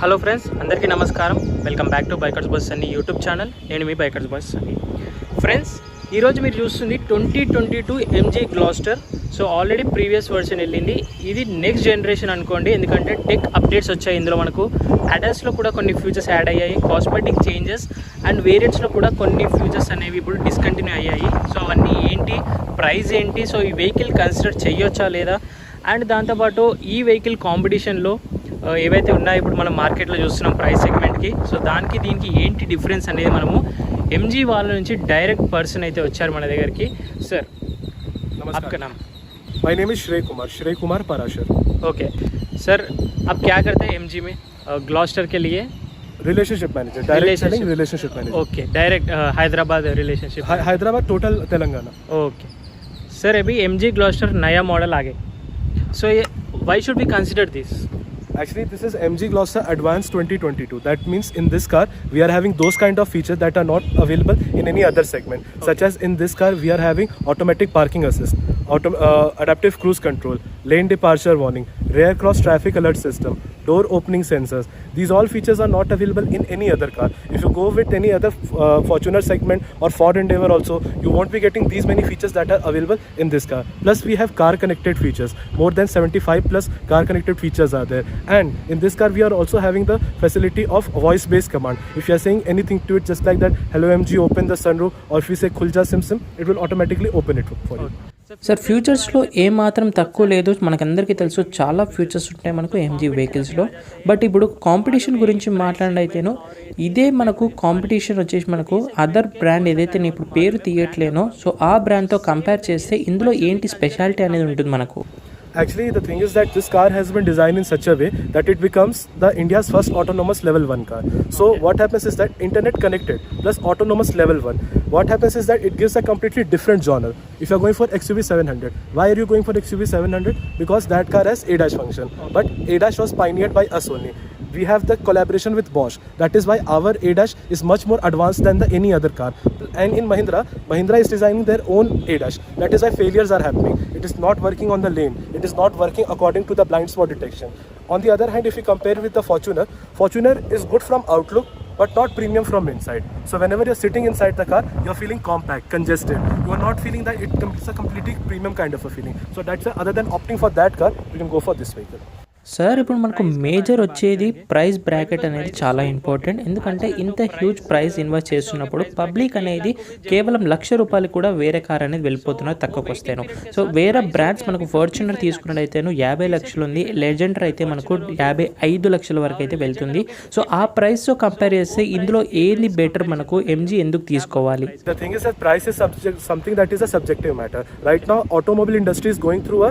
Hello friends, అందరికీ నమస్కారం. Welcome back to Bikers Bus అని యూట్యూబ్ ఛానల్. నేను మీ బైకర్స్ బస్ అని. ఫ్రెండ్స్, ఈరోజు మీరు చూస్తుంది 2022 MG Gloster. So already previous version వెళ్ళింది. ఇది నెక్స్ట్ జనరేషన్ అనుకోండి, ఎందుకంటే టెక్ అప్డేట్స్ వచ్చాయి. ఇందులో మనకు అడాస్లో కూడా కొన్ని ఫీచర్స్ యాడ్ అయ్యాయి, కాస్మెటిక్ చేంజెస్ అండ్ వేరియంట్స్లో కూడా కొన్ని ఫీచర్స్ అనేవి ఇప్పుడు డిస్కంటిన్యూ అయ్యాయి. సో అవన్నీ ఏంటి, ప్రైస్ ఏంటి, సో ఈ వెహికల్ కన్సిడర్ చేయొచ్చా లేదా, అండ్ దాంతోపాటు ఈ వెహికల్ కాంపిటీషన్లో ఏవైతే ఉన్నాయో ఇప్పుడు మనం మార్కెట్లో చూస్తున్నాం ప్రైస్ సెగ్మెంట్కి, సో దానికి దీనికి ఏంటి డిఫరెన్స్ అనేది మనము ఎంజీ వాళ్ళ నుంచి డైరెక్ట్ పర్సన్ అయితే వచ్చారు మన దగ్గరికి. సార్ आपका नाम? माय नेम इज श्रेय कुमार पराशर. ओके सर, आप क्या करते हैं एमजी में ग्लॉस्टर के लिए? Relationship manager, direct selling relationship manager. Okay, direct Hyderabad relationship. Hyderabad total Telangana. Okay sir, अभी एमजी ग्लॉस्टर नया मॉडल आ गए, सो ये why should be consider this? Actually, this is MG Gloster Advanced 2022. That means in this car, we are having those kind of features that are not available in any other segment. Okay. Such as in this car, we are having automatic parking assist, adaptive cruise control, lane departure warning, rear cross traffic alert system, door opening sensors. These all features are not available in any other car. If you go with any other Fortuner segment or Ford Endeavour also, you won't be getting these many features that are available in this car. Plus, we have car connected features. More than 75 plus car connected features are there. And in this car, we are also having the facility of voice based command. If you are saying anything to it just like that, hello MG, open the sunroof, or if you say khulja sim sim, it will automatically open it for you. Sir, ఫ్యూచర్స్లో ఏమాత్రం తక్కువ లేదు. మనకందరికీ తెలుసు చాలా features ఉంటాయి మనకు MG వెహికల్స్లో. బట్ ఇప్పుడు కాంపిటీషన్ గురించి మాట్లాడైతేనో, ఇదే మనకు కాంపిటీషన్ వచ్చేసి మనకు అదర్ బ్రాండ్ ఏదైతే నేను ఇప్పుడు పేరు తీయట్లేనో, సో ఆ బ్రాండ్తో కంపేర్ చేస్తే ఇందులో ఏంటి స్పెషాలిటీ అనేది ఉంటుంది మనకు? Actually, the thing is that this car has been designed in such a way that it becomes the India's first autonomous level 1 car. So what happens is that internet connected plus autonomous level 1. What happens is that it gives a completely different genre. If you are going for XUV 700, why are you going for XUV 700? Because that car has ADAS function. But ADAS was pioneered by us only. We have the collaboration with Bosch. That is why our ADAS is much more advanced than any other car. And in Mahindra is designing their own ADAS. That is why failures are happening. It is not working on the lane. It is not working according to the blind spot detection. On the other hand, if you compare with the Fortuner is good from outlook, but not premium from inside. So whenever you're sitting inside the car, you're feeling compact, congested. You are not feeling that it's a completely premium kind of a feeling. So that's why, other than opting for that car, you can go for this vehicle. Sir, ఇప్పుడు మనకు major వచ్చేది price bracket అనేది చాలా important. ఎందుకంటే ఇంత huge price invest చేస్తున్నప్పుడు public అనేది కేవలం ₹1,00,000 కూడా వేరే కార్ అనేది వెళ్ళిపోతున్నారు తక్కువకి వస్తేను. సో వేరే బ్రాండ్స్ మనకు ఫార్చునర్ తీసుకున్నట్టయితేను 50 లక్షలు ఉంది, లెజెండర్ అయితే మనకు 55 లక్షల వరకు అయితే వెళ్తుంది. సో ఆ ప్రైస్తో కంపేర్ చేస్తే ఇందులో ఏది బెటర్, మనకు ఎంజీ ఎందుకు తీసుకోవాలి? The thing is that price is something that is a subjective matter. Right now, automobile industry is going through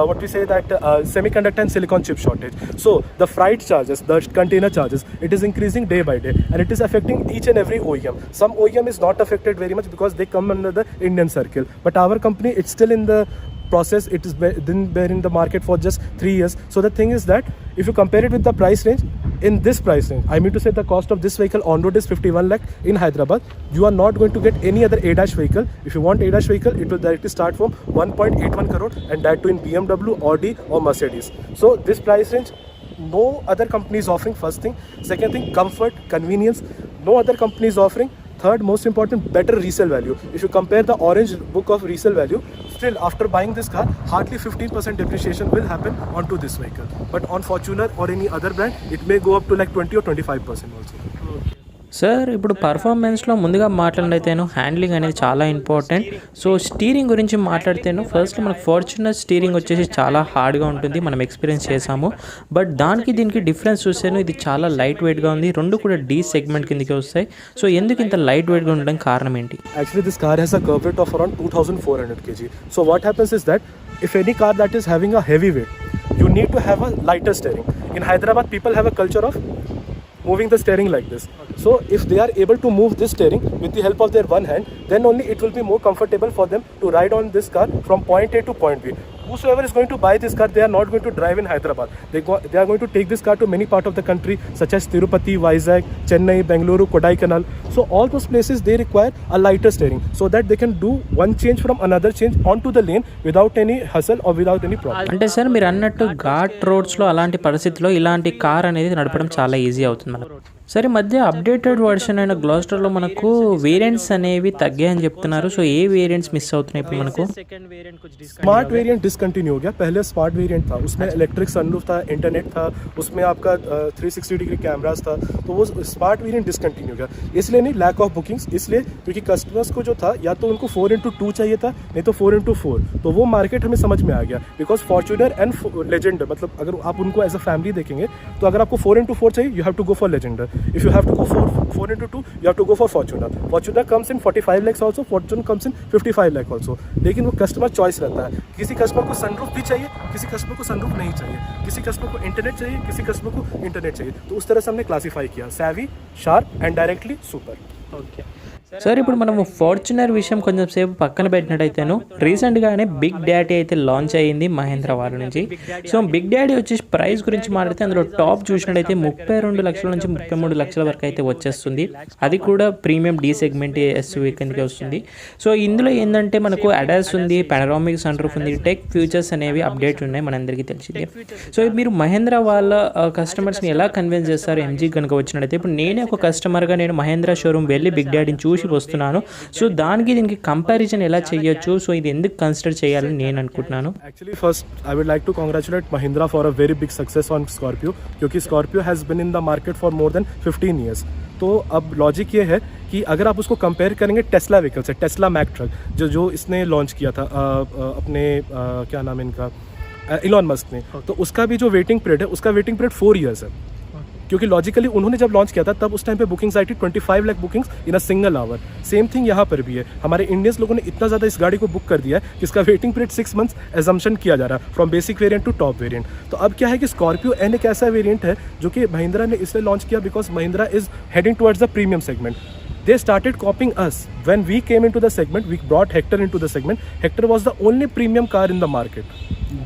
what we say that semiconductor and silicon chip shortage. So the freight charges, the container charges, it is increasing day by day, and it is affecting each and every OEM. Some OEM is not affected very much because they come under the Indian circle, but our company, it's still in the process. It is been in the market for just 3 years. So the thing is that if you compare it with the price range, in this price range, I mean to say the cost of this vehicle on road is 51 lakh in Hyderabad. You are not going to get any other ADAS vehicle. If you want ADAS vehicle, it will directly start from 1.81 crore, and that too in BMW, Audi or Mercedes. So this price range, no other company is offering. First thing. Second thing, comfort, convenience, no other company is offering. Third, most important, better resale value. If you compare the orange book of resale value, still after buying this car, hardly 15% depreciation will happen onto this vehicle. But on Fortuner or any other brand, it may go up to like 20 or 25% also. Sir, ఇప్పుడు పర్ఫార్మెన్స్లో ముందుగా మాట్లాడితేను handling అనేది చాలా important. So steering గురించి మాట్లాడితేను first మనకు Fortuner steering వచ్చేసి చాలా హార్డ్గా ఉంటుంది, మనం ఎక్స్పీరియన్స్ చేసాము. బట్ దానికి దీనికి డిఫరెన్స్ చూసాను, ఇది చాలా లైట్ వెయిట్గా ఉంది. రెండు కూడా D సెగ్మెంట్ కిందకి వస్తాయి. సో ఎందుకు ఇంత లైట్ వెయిట్గా ఉండడం కారణం ఏంటి? Actually, this car has a curve weight of around 2400 kg. So what happens is that if any car that is having a heavy weight, you need to have a lighter steering. In Hyderabad, people have a culture of moving the steering like this. So if they are able to move this steering with the help of their one hand, then only it will be more comfortable for them to ride on this car from point A to point B. whosoever is going to buy this car, they are not going to drive in Hyderabad. They are going to take this car to many part of the country, such as Tirupati, Vizag, Chennai, Bengaluru, Kodaikanal. So all those places they require a lighter steering, so that they can do one change from another change onto the lane without any hassle or without any problem. అంటే sir మీరు అన్నట్టు ఘాట్ రోడ్స్లో అలాంటి పరిస్థితిలో ఇలాంటి car అనేది నడపడం చాలా easy అవుతుంది మనకు. సరే, మధ్య అప్డేటెడ్ వర్షన్ అయిన గ్లాస్టర్లో మనకు వేరియంట్స్ అనేవి తగ్గాయని చెప్తున్నారు. సో ఏ వేరియంట్స్ మిస్ అవుతున్నాయి ఇప్పుడు మనకు? स्मार्ट वेरिएंट डिसकंटिन्यू हो गया. पहले स्मार्ट वेरिएंट था, उसमें इलेक्ट्रिक सनरूफ था, इंटरनेट था, उसमें आपका 360 डिग्री कैमरास था. तो वो स्मार्ट वेरिएंट डिसकंटिन्यू हो गया. इसलिए नहीं, लैक ऑफ बुकिंग्स, इसलिए क्योंकि कस्टमर्स को जो था या तो उनको 4x2 चाहिए था, नहीं तो 4x4. तो वो मार्केट हमें समझ में आ गया, बिकॉज फॉर्च्यूनर एंड लेजेंडर, मतलब अगर आप उनको एज अ फैमिली देखेंगे तो अगर आपको 4x4 चाहिए, you have to go for Legender. If you have to go for 4x2, you have to go for Fortuner. Fortuner comes in 45 lakhs also, Fortuner comes in 55 lakh also. लेकिन वो customer choice रहता है. किसी customer को sunroof भी चाहिए, किसी customer को सनरूफ नहीं चाहिए, किसी कस्टमर को इंटरनेट चाहिए, किसी कस्टमर को इंटरनेट चाहिए. तो उस तरह से हमने क्लासीफाई किया, savvy, sharp and directly super. Okay sir, ఇప్పుడు మనము ఫార్చునర్ విషయం కొంచెం సేపు పక్కన పెట్టినట్టయితేను రీసెంట్గానే బిగ్ డాడీ అయితే లాంచ్ అయ్యింది మహేంద్ర వాళ్ళ నుంచి. సో బిగ్ డాడీ వచ్చేసి ప్రైస్ గురించి మాట్లాడితే అందులో టాప్ చూసినట్టయితే 32 లక్షల నుంచి 33 లక్షల వరకు అయితే వచ్చేస్తుంది. అది కూడా ప్రీమియం డి సెగ్మెంట్ ఎస్యూవీ కిందకి వస్తుంది. సో ఇందులో ఏంటంటే మనకు అడాస్ ఉంది, పానరామిక్ సన్ రూఫ్ ఉంది, టెక్ ఫ్యూచర్స్ అనేవి అప్డేట్ ఉన్నాయి, మనందరికీ తెలిసిందే. సో మీరు మహేంద్ర వాళ్ళ కస్టమర్స్ని ఎలా కన్విన్స్ చేస్తారు ఎంజీ కనుక వచ్చినట్టయితే? ఇప్పుడు నేనే ఒక కస్టమర్గా నేను మహేంద్ర షోరూమ్ వెళ్ళి బిగ్ డాడీని చూసి వస్తున్నాను. సో దానికి దీనికి కంపారిజన్ ఎలా చేయొచ్చు? సో ఇది ఎందుకు కన్సిడర్ చేయాలని నేను అనుకుంటున్నాను. Actually, first I would like to congratulate Mahindra for a very big success on Scorpio, क्योंकि Scorpio has been in the market for more than 15 years. तो अब लॉजिक ये है कि अगर आप उसको कंपेयर करेंगे टेस्ला व्हीकल से, टेस्ला मैक ट्रक जो इसने लॉन्च किया था अपने क्या नाम है इनका, इलॉन मस्क ने, तो उसका भी जो वेटिंग पीरियड है, उसका वेटिंग पीरियड 4 years है. क्योंकि लॉजिकली उन्होंने जब लॉन्च किया था तब उस टाइम पे बुकिंग्स आई थी 25 lakh bookings in a single hour. Same thing यहाँ पर भी है. हमारे इंडियंस लोगों ने इतना ज़्यादा इस गाड़ी को बुक कर दिया है कि इसका वेटिंग पीरियड 6 months एजम्पशन किया जा रहा है from basic variant to top variant. तो अब क्या है कि स्कॉर्पियो एन एक ऐसा वेरिएंट है जो कि महिंद्रा ने इसलिए लॉन्च किया because Mahindra is heading towards the premium segment. They started copying us. When we came into the segment, we brought Hector into the segment. Hector was the only premium car in the market.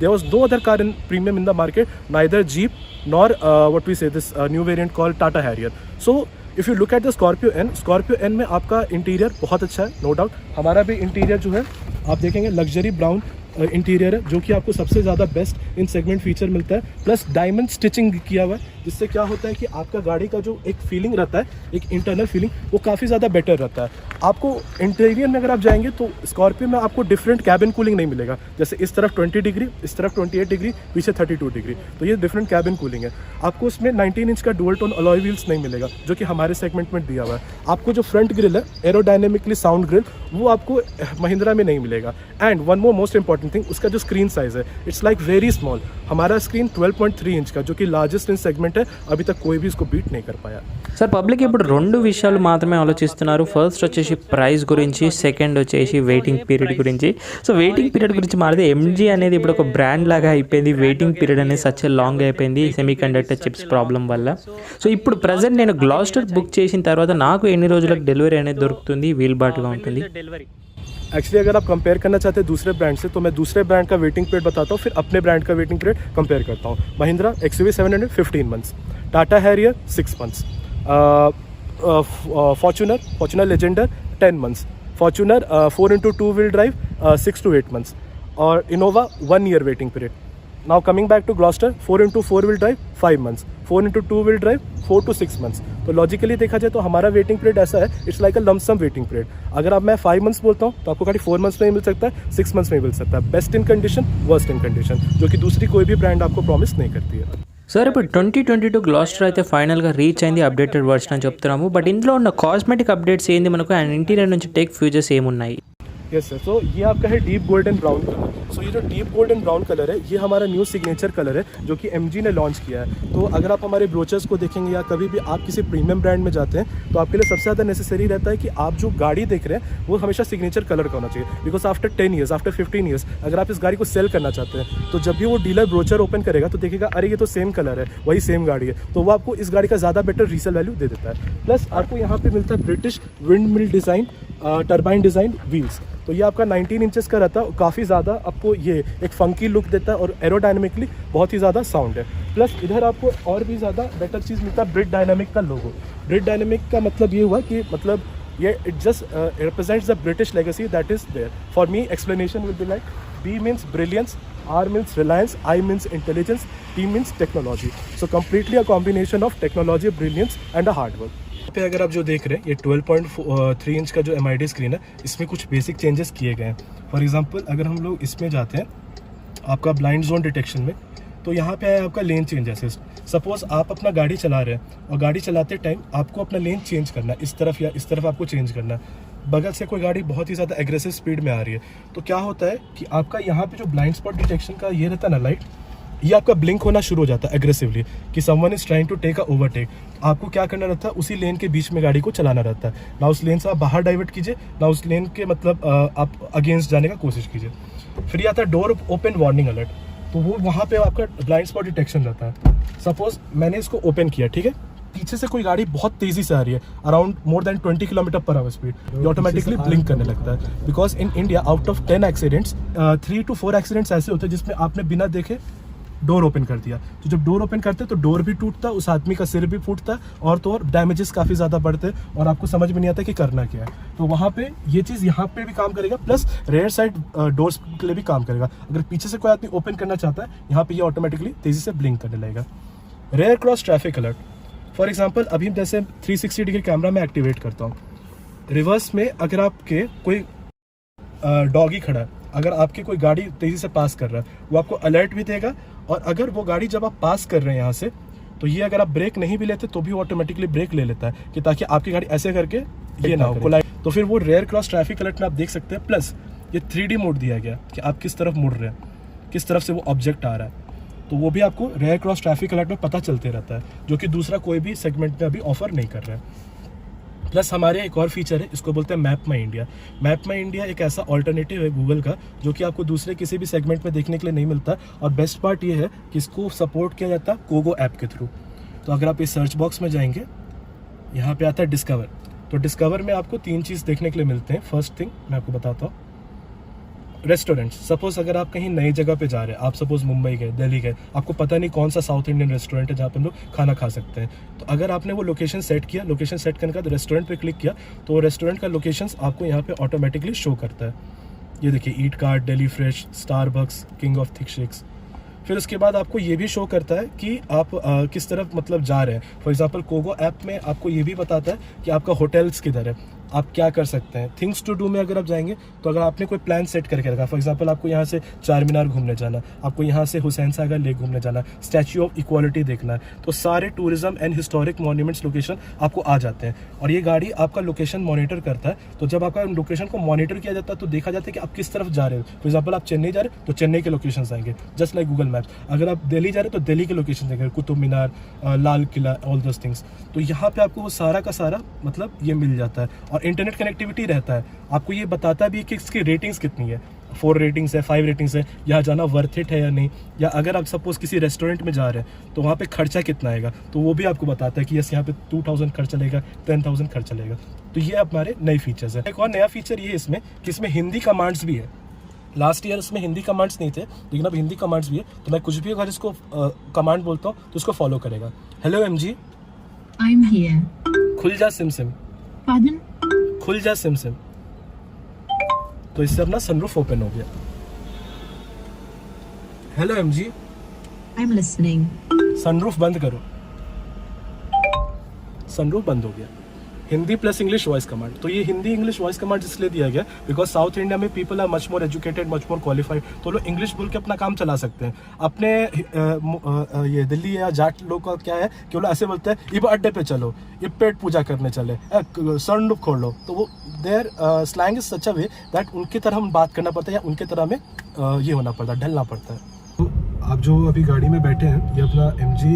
There was no other car in premium in the market, neither Jeep nor what we say this new variant called Tata Harrier. So if you look at the Scorpio N में आपका interior बहुत अच्छा है, no doubt. हमारा भी interior जो है आप देखेंगे लग्जरी ब्राउन इंटीरियर है, जो कि आपको सबसे ज़्यादा बेस्ट इन सेगमेंट फीचर मिलता है. प्लस डायमंड स्टिचिंग किया हुआ है, जिससे क्या होता है कि आपका गाड़ी का जो एक फीलिंग रहता है, एक इंटरनल फीलिंग, वो काफ़ी ज़्यादा बेटर रहता है. आपको इंटीरियर में अगर आप जाएंगे तो स्कॉर्पियो में आपको डिफरेंट कैबिन कूलिंग नहीं मिलेगा. जैसे इस तरफ 20 डिग्री, इस तरफ 28 डिग्री, पीछे 32 डिग्री. तो ये डिफरेंट कैबिन कूलिंग है. आपको उसमें 19 इंच का डुअल टोन अलॉय व्हील्स नहीं मिलेगा, जो कि हमारे सेगमेंट में दिया हुआ है. आपको जो फ्रंट ग्रिल है एरोडायनेमिकली साउंड ग्रिल, वो आपको महिंद्रा में नहीं मिलेगा. And one more most important thing, उसका जो स्क्रीन साइज है, इट्स लाइक वेरी स्मॉल. हमारा स्क्रीन 12.3 इंच का, जो कि लार्जेस्ट इन सेगमेंट है. अभी तक कोई भी इसको बीट नहीं कर पाया. సార్, పబ్లిక్ ఇప్పుడు 2 విషయాలు మాత్రమే ఆలోచిస్తున్నారు. ఫస్ట్ వచ్చేసి ప్రైస్ గురించి, సెకండ్ వచ్చేసి వెయిటింగ్ పీరియడ్ గురించి. సో వెయిటింగ్ పీరియడ్ గురించి మాట్లాడితే ఎంజీ అనేది ఇప్పుడు ఒక బ్రాండ్ లాగా అయిపోయింది. వెయిటింగ్ పీరియడ్ అనేది సచ్ లాంగ్ అయిపోయింది సెమీ కండక్టర్ చిప్స్ ప్రాబ్లం వల్ల. సో ఇప్పుడు ప్రజెంట్ నేను గ్లాస్టర్ బుక్ చేసిన తర్వాత నాకు ఎన్ని రోజులకు డెలివరీ అనేది దొరుకుతుంది, వీలుబాటుగా ఉంటుంది? एक्चुअली अगर आप कंपेयर करना चाहते हैं दूसरे ब्रांड से, तो मैं दूसरे ब्रांड का वेटिंग पीरियड बताता हूँ, फिर अपने ब्रांड का वेटिंग पीरियड कंपेयर करता हूँ. Mahindra XUV 700 15 months, Tata Harrier 6 months, Fortuner Legender 10 months, Fortuner 4x2 wheel drive 6 to 8 months, और Innova 1 year waiting period. Now coming back to Gloster, 4x4 wheel drive 5 months, 4x2 wheel drive 4 to 6 months. तो logically देखा जाए तो हमारा waiting period ऐसा है, it's like a lump sum waiting period. अगर आप मैं 5 months बोलता हूँ तो आपको गाड़ी 4 months में ही मिल सकता है, 6 months में ही मिल सकता है. Best in condition, worst in condition, जो कि दूसरी कोई भी ब्रांड आपको प्रॉमिस नहीं करती है. సార్, ఇప్పుడు 2022 గ్లాస్టర్ అయితే ఫైనల్గా రీచ్ అయింది, అప్డేటెడ్ వర్షన్ అని చెప్తున్నాము. బట్ ఇందులో ఉన్న కాస్మెటిక్ అప్డేట్స్ ఏంది మనకు, అండ్ ఇంటీరియర్ నుంచి టెక్ ఫ్యూచర్స్ ఏమున్నాయి? Yes sir. तो ये आपका है डीप गोल्डन ब्राउन कलर. सो ये जो डीप गोल्डन ब्राउन कलर है, ये हमारा न्यू सिग्नेचर कलर है, जो कि MG ने लॉन्च किया है. तो अगर आप हमारे ब्रोचर्स को देखेंगे या कभी भी आप किसी प्रीमियम ब्रांड में जाते हैं, तो आपके लिए सबसे ज़्यादा नेसेसरी रहता है कि आप जो गाड़ी देख रहे हैं वो हमेशा सिग्नेचर कलर का होना चाहिए. Because after 10 years, after 15 years, अगर आप इस गाड़ी को सेल करना चाहते हैं, तो जब भी वो डीलर ब्रोचर ओपन करेगा तो देखेगा अरे ये तो सेम कलर है, वही सेम गाड़ी है. तो वो आपको इस गाड़ी का ज़्यादा बेटर रीसेल वैल्यू दे देता है. प्लस आपको यहाँ पे मिलता है British wind mill design turbine design wheels. तो ये आपका 19 इंचेस का रहता है, काफ़ी ज़्यादा आपको ये एक फंकी लुक देता है और एरोडायनेमिकली बहुत ही ज़्यादा साउंड है। प्लस इधर आपको और भी ज़्यादा बेटर चीज़ मिलता है, ब्रिट डायनामिक का लोगो। ब्रिट डायनामिक का मतलब ये हुआ कि मतलब ये it just represents the British legacy that is there. For me explanation will be like B means brilliance, R means reliance, I means intelligence, T means technology. So completely a combination of technology, brilliance and a hard work. यहाँ पे अगर आप जो देख रहे हैं ये 12.3 inch का जो MID स्क्रीन है, इसमें कुछ बेसिक चेंजेस किए गए हैं। फॉर एग्जांपल अगर हम लोग इसमें जाते हैं आपका ब्लाइंड जोन डिटेक्शन में, तो यहाँ पे है आपका लेन चेंज असिस्ट। सपोज आप अपना गाड़ी चला रहे हैं और गाड़ी चलाते टाइम आपको अपना लेन चेंज करना है, इस तरफ या इस तरफ आपको चेंज करना है। बगल से कोई गाड़ी बहुत ही ज़्यादा एग्रेसिव स्पीड में आ रही है, तो क्या होता है कि आपका यहाँ पे जो ब्लाइंड स्पॉट डिटेक्शन का ये रहता है ना लाइट, ये आपका ब्लिंक होना शुरू हो जाता है एग्रेसिवली कि someone is trying to take a overtake. आपको क्या करना रहता है, उसी लेन के बीच में गाड़ी को चलाना रहता है, ना उस लेन से आप बाहर डाइवर्ट कीजिए, ना उस लेन के मतलब आप अगेंस्ट जाने का कोशिश कीजिए। फिर आता है डोर ओपन वार्निंग अलर्ट, तो वो वहाँ पे आपका ब्लाइंड स्पॉट डिटेक्शन रहता है। सपोज मैंने इसको ओपन किया, ठीक है, पीछे से कोई गाड़ी बहुत तेजी से आ रही है, around more than 20 kilometre per our speed, ये ऑटोमेटिकली ब्लिंक करने लगता है। Because in India out of 10 accidents 3 to 4 accidents ऐसे होते हैं जिसमें आपने बिना देखे डोर ओपन कर दिया। तो जब डोर ओपन करते हैं तो डोर भी टूटता है, उस आदमी का सिर भी फूटता है, और तो और डैमेजेस काफ़ी ज़्यादा बढ़ते हैं और आपको समझ में नहीं आता कि करना क्या है। तो वहाँ पे ये चीज़ यहाँ पे भी काम करेगा, प्लस रेयर साइड डोर्स के लिए भी काम करेगा। अगर पीछे से कोई आदमी ओपन करना चाहता है, यहाँ पे ये ऑटोमेटिकली तेज़ी से ब्लिंक करने लगेगा। Rear cross traffic alert, for example अभी जैसे 360 डिग्री कैमरा में एक्टिवेट करता हूँ, रिवर्स में अगर आपके कोई डॉगी खड़ा है, अगर आपकी कोई गाड़ी तेज़ी से पास कर रहा है, वो आपको अलर्ट भी देगा। और अगर वो गाड़ी जब आप पास कर रहे हैं यहाँ से, तो ये अगर आप ब्रेक नहीं भी लेते तो भी ऑटोमेटिकली ब्रेक ले लेता है कि ताकि आपकी गाड़ी ऐसे करके ये ना हो कोलाइड। तो फिर वो रेयर क्रॉस ट्रैफिक अलर्ट में आप देख सकते हैं। प्लस ये 3D मोड दिया गया कि आप किस तरफ मुड़ रहे हैं, किस तरफ से वो ऑब्जेक्ट आ रहा है, तो वो भी आपको रेयर क्रॉस ट्रैफिक अलर्ट में पता चलते रहता है, जो कि दूसरा कोई भी सेगमेंट में अभी ऑफर नहीं कर रहा है। प्लस हमारे एक और फीचर है, इसको बोलते हैं मैप माई इंडिया। मैप माई इंडिया एक ऐसा ऑल्टरनेटिव है गूगल का, जो कि आपको दूसरे किसी भी सेगमेंट में देखने के लिए नहीं मिलता। और बेस्ट पार्ट ये है कि इसको सपोर्ट किया जाता है कोगो ऐप के थ्रू। तो अगर आप इस सर्च बॉक्स में जाएंगे, यहाँ पे आता है डिस्कवर, तो डिस्कवर में आपको 3 चीज़ देखने के लिए मिलते हैं। फर्स्ट थिंग मैं आपको बताता हूँ, रेस्टोरेंट्स। सपोज अगर आप कहीं नई जगह पे जा रहे हैं, आप सपोज मुंबई गए, दिल्ली गए, आपको पता नहीं कौन सा साउथ इंडियन रेस्टोरेंट है जहाँ पे हम लोग खाना खा सकते हैं, तो अगर आपने वो लोकेशन सेट किया, लोकेशन सेट करने के बाद रेस्टोरेंट पे क्लिक किया, तो रेस्टोरेंट का लोकेशन आपको यहाँ पे ऑटोमेटिकली शो करता है। ये देखिए, Eat Cart, Daily Fresh, Starbucks, King of Thick Shakes. फिर उसके बाद आपको ये भी शो करता है कि आप किस तरफ मतलब जा रहे हैं। फॉर एग्जांपल कोगो ऐप में आपको ये भी बताता है कि आपका होटल्स किधर है, आप क्या कर सकते हैं। थिंग्स टू डू में अगर आप जाएंगे, तो अगर आपने कोई प्लान सेट करके रखा, फॉर एग्जांपल आपको यहाँ से चार मीनार घूमने जाना, आपको यहाँ से हुसैन सागर लेक घूमने जाना, स्टैच्यू ऑफ इक्वालिटी देखना है, तो सारे tourism and historic monuments location आपको आ जाते हैं। और ये गाड़ी आपका लोकेशन मॉनिटर करता है। तो जब आपका लोकेशन को मॉनिटर किया जाता है, तो देखा जाता है कि आप किस तरफ जा रहे हो। फॉर एग्जाम्पल आप चेन्नई जा रहे हो, तो चेन्नई के लोकेशन आएंगे, जस्ट लाइक गूगल मैप्स। अगर आप दिल्ली जा रहे हो, तो दिल्ली के लोकेशन देंगे, Qutub Minar, Lal Qila, all those things. तो यहाँ पे आपको वो सारा का सारा मतलब ये मिल जाता है। और इंटरनेट कनेक्टिविटी रहता है, आपको ये बताता भी है कि इसकी रेटिंग्स कितनी है, 4 रेटिंग्स है, 5 रेटिंग्स है, यहाँ जाना वर्थ इट है या नहीं। या अगर आप सपोज किसी रेस्टोरेंट में जा रहे हैं, तो वहाँ पे खर्चा कितना आएगा, तो वो भी आपको बताता है कि यस यहाँ पे 2000 खर्चा लगेगा, 10,000 खर्चा लगेगा। तो ये हमारे नए फीचर्स है। एक और नया फीचर ये है इसमें कि इसमें हिंदी कमांड्स भी है। लास्ट ईयर इसमें हिंदी कमांड्स नहीं थे, लेकिन अब हिंदी कमांड्स भी है। तो मैं कुछ भी अगर इसको कमांड बोलता हूँ तो उसको फॉलो करेगा। Hello MG, I am here. खुल जा सिम सिम, पार्डन, खुल जा सिम सिम। तो इससे अपना सनरूफ ओपन हो गया। Hello MG, I am listening. Sunroof बंद करो। सनरूफ बंद हो गया। Hindi plus English voice command. तो ये हिंदी इंग्लिश वॉइस कमांड इसलिए दिया गया बिकॉज साउथ इंडिया में people are much more educated, much more qualified, तो लोग इंग्लिश बोल के अपना काम चला सकते हैं। अपने ये दिल्ली या जाट लोग का क्या है कि वो लोग ऐसे बोलते हैं, इब अड्डे पे चलो, इब पेट पूजा करने चले, सनरूफ खोल लो। तो वो their slang is such a way that उनकी तरह हम बात करना पड़ता है, या उनके तरह में ये होना पड़ता है, ढलना पड़ता है। आप जो अभी गाड़ी में बैठे हैं, ये अपना MG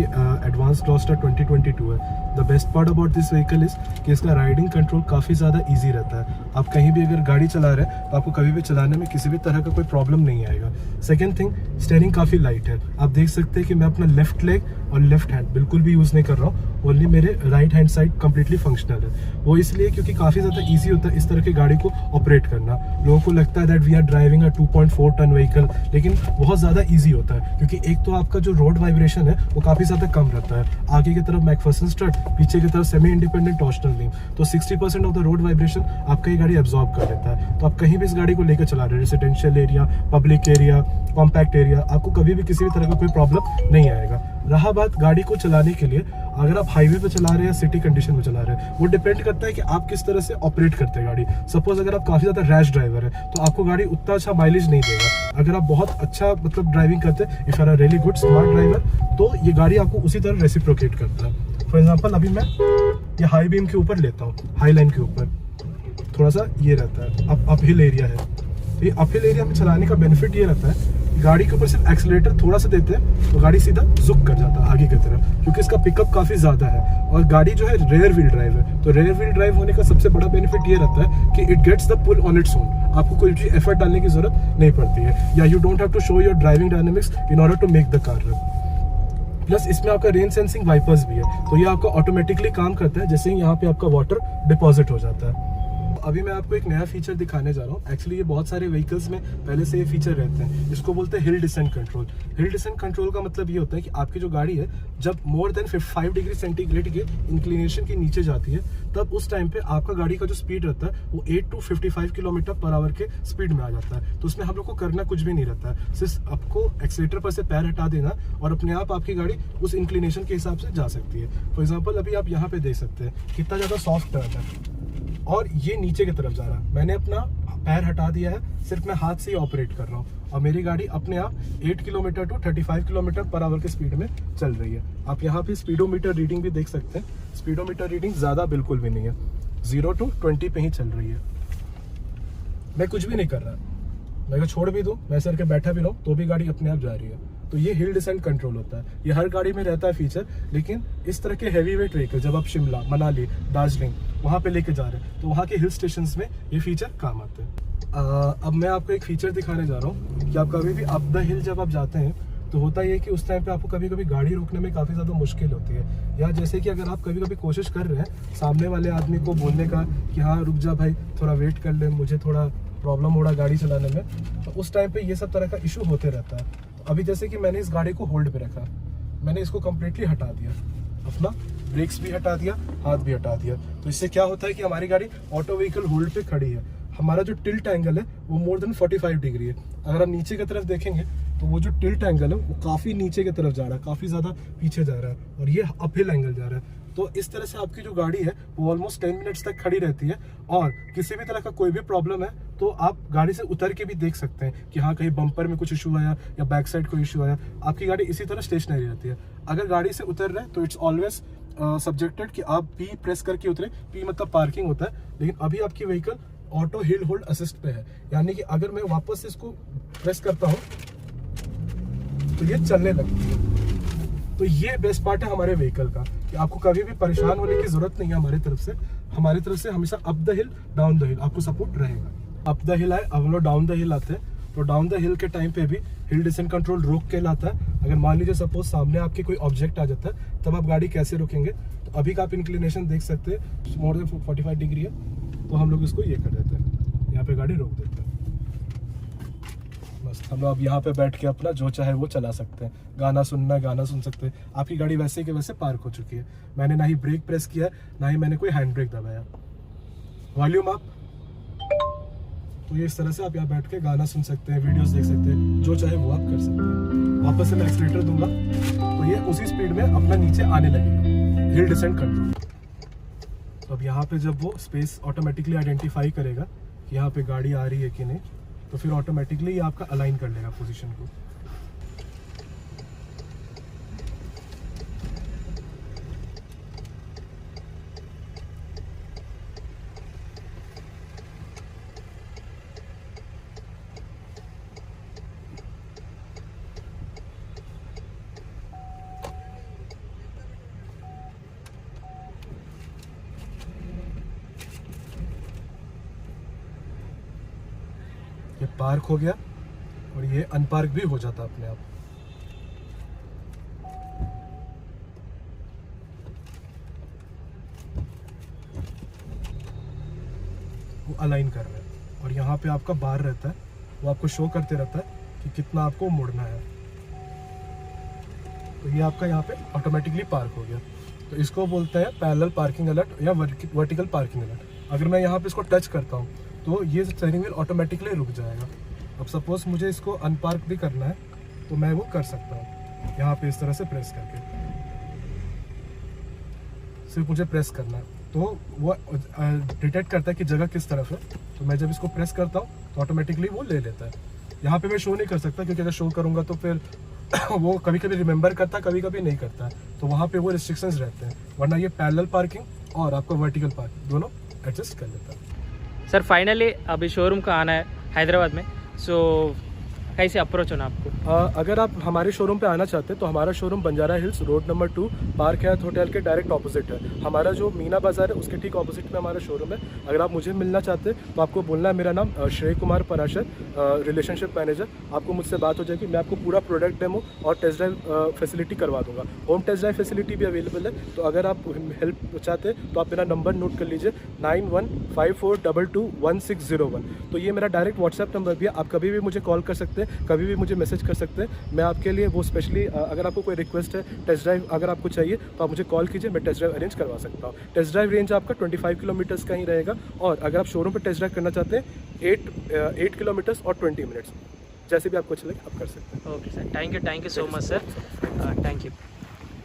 एडवांस ग्लॉस्टर 2022 है। The best part about this vehicle is कि इसका राइडिंग कंट्रोल काफ़ी ज़्यादा इजी रहता है। आप कहीं भी अगर गाड़ी चला रहे हैं, तो आपको कभी भी चलाने में किसी भी तरह का कोई प्रॉब्लम नहीं आएगा। सेकेंड थिंग, स्टीयरिंग काफ़ी लाइट है। आप देख सकते हैं कि मैं अपना लेफ्ट लेग और लेफ्ट हैंड बिल्कुल भी यूज़ नहीं कर रहा हूँ, ओनली मेरे right hand side completely functional है। वो इसलिए क्योंकि काफ़ी ज़्यादा ईजी होता है इस तरह की गाड़ी को ऑपरेट करना। लोगों को लगता है that we are driving a 2.4 ton vehicle, लेकिन बहुत ज़्यादा ईजी होता है क्योंकि एक तो आपका जो रोड वाइब्रेशन है वो काफ़ी ज़्यादा कम रहता है। आगे की तरफ मैकफर्सन स्ट्रट, पीछे की तरफ सेमी इंडिपेंडेंट टॉर्शनल रिम, तो 60% ऑफ द रोड वाइब्रेशन आपका ये गाड़ी एब्जॉर्ब कर लेता है। तो आप कहीं भी इस गाड़ी को लेकर चला रहे हैं, residential area, public area, compact area, आपको कभी भी किसी भी तरह का कोई प्रॉब्लम नहीं आएगा। रहा बात गाड़ी को चलाने के लिए, अगर आप हाईवे पे चला रहे हैं या सिटी कंडीशन में चला रहे हैं, वो डिपेंड करता है कि आप किस तरह से ऑपरेट करते हैं गाड़ी। सपोज अगर आप काफी ज्यादा रैश ड्राइवर है तो आपको गाड़ी उतना अच्छा माइलेज नहीं देगा। अगर आप बहुत अच्छा मतलब ड्राइविंग करते हैं, if you are a really good smart driver, तो ये गाड़ी आपको उसी तरह रेसिप्रोकेट करता है। फॉर एग्जाम्पल अभी मैं ये हाई बीम के ऊपर लेता हूँ, हाई लाइन के ऊपर थोड़ा सा ये रहता है, अप हिल एरिया है। तो ये अप हिल एरिया में चलाने का बेनिफिट ये रहता है, गाड़ी के ऊपर सिर्फ एक्सीलरेटर थोड़ा सा देते हैं तो गाड़ी सीधा झुक कर जाता है आगे की तरफ, क्योंकि इसका पिकअप काफी ज्यादा है। और गाड़ी जो है रेयर व्हील ड्राइव है, तो रेयर व्हील ड्राइव होने का सबसे बड़ा बेनिफिट ये रहता है कि it gets the pull on its own. आपको कोई भी एफर्ट डालने की जरूरत नहीं पड़ती है, या you don't have to show your driving dynamics in order to make the car run. Plus इसमें आपका रेन सेंसिंग वाइपर्स भी है, तो ये आपका ऑटोमेटिकली काम करता है जैसे ही यहाँ पे आपका वाटर डिपॉजिट हो जाता है। अभी मैं आपको एक नया फीचर दिखाने जा रहा हूँ। एक्चुअली ये बहुत सारे व्हीकल्स में पहले से ये फीचर रहते हैं, इसको बोलते हैं hill descent control. Hill descent control का मतलब ये होता है कि आपकी जो गाड़ी है जब मोर देन 5 डिग्री सेंटीग्रेड के इंक्लिनेशन के नीचे जाती है, तब उस टाइम पे आपका गाड़ी का जो स्पीड रहता है वो 8 to 55 किलोमीटर पर आवर के स्पीड में आ जाता है। तो उसमें हम लोग को करना कुछ भी नहीं रहता है, सिर्फ आपको एक्सीलेटर पर से पैर हटा देना और अपने आप आपकी गाड़ी उस इंक्लिनेशन के हिसाब से जा सकती है। फॉर एग्जाम्पल अभी आप यहाँ पे देख सकते हैं कितना ज़्यादा सॉफ्ट टर्न है और ये नीचे की तरफ जा रहा है। मैंने अपना पैर हटा दिया है, सिर्फ मैं हाथ से ही ऑपरेट कर रहा हूँ और मेरी गाड़ी अपने आप 8 kilometre to 35 kilometre per hour के स्पीड में चल रही है। आप यहाँ पे स्पीडोमीटर रीडिंग भी देख सकते हैं। स्पीडोमीटर रीडिंग ज़्यादा बिल्कुल भी नहीं है, 0 to 20 पे ही चल रही है। मैं कुछ भी नहीं कर रहा, मैं अगर छोड़ भी दूँ, मैं सर के बैठा भी रहूँ तो भी गाड़ी अपने आप जा रही है। तो ये हिल डिसेंट कंट्रोल होता है, ये हर गाड़ी में रहता है फीचर। लेकिन इस तरह के हैवी वेट व्हीकल जब आप शिमला, मनाली, दार्जिलिंग वहाँ पे लेके जा रहे हैं तो वहाँ के हिल स्टेशंस में ये फीचर काम आते हैं। अब मैं आपको एक फीचर दिखाने जा रहा हूँ कि आप कभी भी अप द हिल जब आप जाते हैं तो होता ये कि उस टाइम पे आपको कभी कभी गाड़ी रोकने में काफ़ी ज़्यादा मुश्किल होती है। या जैसे कि अगर आप कभी कभी कोशिश कर रहे हैं सामने वाले आदमी को बोलने का कि हाँ रुक जा भाई, थोड़ा वेट कर ले, मुझे थोड़ा प्रॉब्लम हो रहा गाड़ी चलाने में, तो उस टाइम पे ये सब तरह का इशू होते रहता है। तो अभी जैसे कि मैंने इस गाड़ी को होल्ड पे रखा, मैंने इसको कम्प्लीटली हटा दिया, अपना ब्रेक्स भी हटा दिया, हाथ भी हटा दिया। तो इससे क्या होता है कि हमारी गाड़ी ऑटो व्हीकल होल्ड पे खड़ी है। हमारा जो टिल्ट एंगल है वो मोर देन 45 डिग्री है। अगर आप नीचे की तरफ देखेंगे तो वो जो टिल्ट एंगल है वो काफ़ी नीचे की तरफ जा रहा है, काफ़ी ज़्यादा पीछे जा रहा है, और ये अपहिल एंगल जा रहा है। तो इस तरह से आपकी जो गाड़ी है वो ऑलमोस्ट 10 मिनट्स तक खड़ी रहती है। और किसी भी तरह का कोई भी प्रॉब्लम है तो आप गाड़ी से उतर के भी देख सकते हैं कि हाँ कहीं बम्पर में कुछ इशू आया या बैक साइड कोई इशू आया, आपकी गाड़ी इसी तरह स्टेशनरी रहती है। अगर गाड़ी से उतर रहे हैं तो इट्स ऑलवेज सब्जेक्टेड कि आप पी प्रेस करके उतरे। पी मतलब पार्किंग होता है, लेकिन अभी आपकी vehicle auto hill hold assist पे है, यानी कि अगर मैं वापस से इसको प्रेस करता हूँ तो ये चलने लगती है। तो ये बेस्ट पार्ट है हमारे व्हीकल का कि आपको कभी भी परेशान होने की जरूरत नहीं है। हमारी तरफ से हमेशा up the hill down the हिल आपको सपोर्ट रहेगा। अप द हिल आए, अब हम लोग डाउन द हिल आते हैं, तो डाउन द हिल के टाइम पे भी हिल डिसेंट कंट्रोल रोक के लाता है। अगर मान लीजिए सपोज सामने आपके कोई ऑब्जेक्ट आ जाता है तब आप गाड़ी कैसे रोकेंगे, तो अभी का आप इंक्लिनेशन देख सकते हैं मोर देन 45 डिग्री है, तो हम लोग इसको ये कर देते हैं, यहाँ पे गाड़ी रोक देते हैं। बस हम लोग अब यहाँ पे बैठ के अपना जो चाहे वो चला सकते हैं, गाना सुनना गाना सुन सकते हैं। आपकी गाड़ी वैसे के वैसे पार्क हो चुकी है, मैंने ना ही ब्रेक प्रेस किया ना ही मैंने कोई हैंड ब्रेक दबाया। वॉल्यूम अप, तो ये इस तरह से आप यहाँ बैठ के गाना सुन सकते हैं, वीडियोस देख सकते हैं, जो चाहे वो आप कर सकते हैं। वापस से मैं एक्सीलेटर दूंगा तो ये उसी स्पीड में अपना नीचे आने लगेगा, हिल डिसेंट कंट्रोल। तो अब यहाँ पे जब वो स्पेस ऑटोमेटिकली आइडेंटिफाई करेगा कि यहाँ पे गाड़ी आ रही है कि नहीं, तो फिर ऑटोमेटिकली ये आपका अलाइन कर लेगा पोजीशन को। ये पार्क हो गया और ये अनपार्क भी हो जाता अपने आप। अलाइन कर रहे हैं, और यहाँ पे आपका बार रहता है, वो आपको शो करते रहता है कि कितना आपको मुड़ना है। तो ये आपका यहाँ पे ऑटोमेटिकली पार्क हो गया। तो इसको बोलते हैं पैरेलल पार्किंग अलर्ट या वर्टिकल पार्किंग अलर्ट। अगर मैं यहाँ पे इसको टच करता हूँ तो ये स्टीयरिंग व्हील ऑटोमेटिकली रुक जाएगा। अब सपोज मुझे इसको अनपार्क भी करना है तो मैं वो कर सकता हूँ, यहाँ पे इस तरह से प्रेस करके, सिर्फ मुझे प्रेस करना है तो वो डिटेक्ट करता है कि जगह किस तरफ है। तो मैं जब इसको प्रेस करता हूँ तो ऑटोमेटिकली वो ले लेता है। यहाँ पे मैं शो नहीं कर सकता क्योंकि अगर शो करूँगा तो फिर वो कभी कभी रिमेंबर करता है, कभी कभी नहीं करता है, तो वहाँ पे वो रिस्ट्रिक्शंस रहते हैं। वरना ये पैरेलल पार्किंग और आपको वर्टिकल पार्किंग दोनों एडजस्ट कर लेता है। सर फाइनली अभी शोरूम का आना है हैदराबाद में, सो कैसे अप्रोच होना आपको? अगर आप हमारे शोरूम पे आना चाहते हैं तो हमारा showroom Banjara hills road number 2 park Hyatt hotel के डायरेक्ट ऑपोजिट है। हमारा जो मीना बाजार है उसके ठीक ऑपोजिट में हमारा शोरूम है। अगर आप मुझे मिलना चाहते हैं तो आपको बोलना है मेरा नाम श्रेय कुमार पराशर, रिलेशनशिप मैनेजर। आपको मुझसे बात हो जाएगी, मैं आपको पूरा प्रोडक्ट डेमो और टेस्ट ड्राइव फैसिलिटी करवा दूंगा। होम टेस्ट ड्राइव फैसिलिटी भी अवेलेबल है। तो अगर आप हेल्प चाहते हैं तो आप मेरा नंबर नोट कर लीजिए 9154221601। तो ये मेरा डायरेक्ट व्हाट्सएप नंबर भी है, आप कभी भी मुझे कॉल कर सकते हैं, कभी भी मुझे मैसेज कर सकते हैं। मैं आपके लिए वो स्पेशली अगर आपको कोई रिक्वेस्ट है टेस्ट ड्राइव अगर आपको चाहिए तो आप मुझे कॉल कीजिए, मैं टेस्ट ड्राइव अरेंज करवा सकता हूँ। टेस्ट ड्राइव रेंज आपका 25 किलोमीटर्स का ही रहेगा, और अगर आप शोरूम पर टेस्ट ड्राइव करना चाहते हैं 8 किलोमीटर्स और 20 मिनट्स, जैसे भी आपको अच्छा लगे आप कर सकते हैं। Okay sir, thank you so much sir, thank you.